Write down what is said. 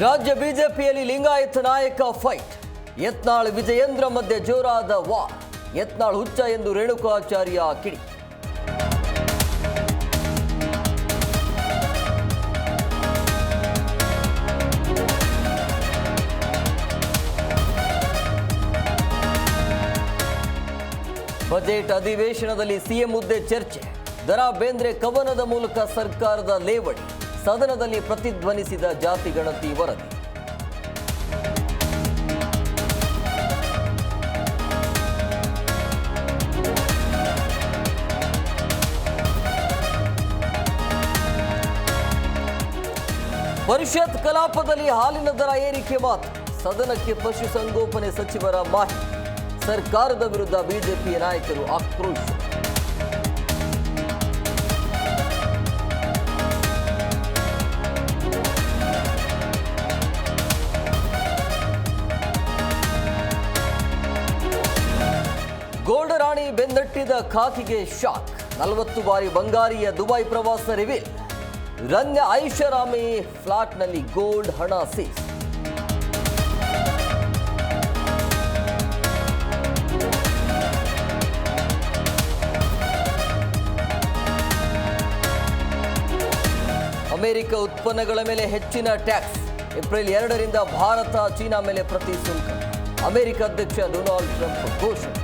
ರಾಜ್ಯ ಬಿಜೆಪಿಯಲ್ಲಿ ಲಿಂಗಾಯತ ನಾಯಕ ಫೈಟ್. ಯತ್ನಾಳ್ ವಿಜಯೇಂದ್ರ ಮಧ್ಯೆ ಜೋರಾದ ವಾರ್. ಯತ್ನಾಳ್ ಹುಚ್ಚ ಎಂದು ರೇಣುಕಾಚಾರ್ಯ ಕಿಡಿ. ಬಜೆಟ್ ಅಧಿವೇಶನದಲ್ಲಿ ಸಿಎಂ ಹುದ್ದೆ ಚರ್ಚೆ. ದರಾ ಬೇಂದ್ರೆ ಕವನದ ಮೂಲಕ ಸರ್ಕಾರದ ಲೇವಡಿ. ಸದನದಲ್ಲಿ ಪ್ರತಿಧ್ವನಿಸಿದ ಜಾತಿ ಗಣತಿ ವರದಿ. ಪರಿಷತ್ ಕಲಾಪದಲ್ಲಿ ಹಾಲಿನ ದರ ಏರಿಕೆ ಮಾತು. ಸದನಕ್ಕೆ ಪಶುಸಂಗೋಪನೆ ಸಚಿವರ ಮಾಹಿತಿ. ಸರ್ಕಾರದ ವಿರುದ್ಧ ಬಿಜೆಪಿ ನಾಯಕರು ಆಕ್ರೋಶ. ಗೋಲ್ಡ್ ರಾಣಿ ಬೆನ್ನಟ್ಟಿದ ಖಾಕಿಗೆ ಶಾಕ್. 40 ಬಾರಿ ಬಂಗಾರಿಯ ದುಬೈ ಪ್ರವಾಸ ರಿವೀಲ್. ರನ್ಯ ಐಷಾರಾಮಿ ಫ್ಲಾಟ್ನಲ್ಲಿ ಗೋಲ್ಡ್ ಹಣ ಸೀಸ್. ಅಮೆರಿಕ ಉತ್ಪನ್ನಗಳ ಮೇಲೆ ಹೆಚ್ಚಿನ ಟ್ಯಾಕ್ಸ್. ಏಪ್ರಿಲ್ 2ರಿಂದ ಭಾರತ ಚೀನಾ ಮೇಲೆ ಪ್ರತಿ ಸುಂಕ. ಅಮೆರಿಕ ಅಧ್ಯಕ್ಷ ಡೊನಾಲ್ಡ್ ಟ್ರಂಪ್ ಘೋಷಣೆ.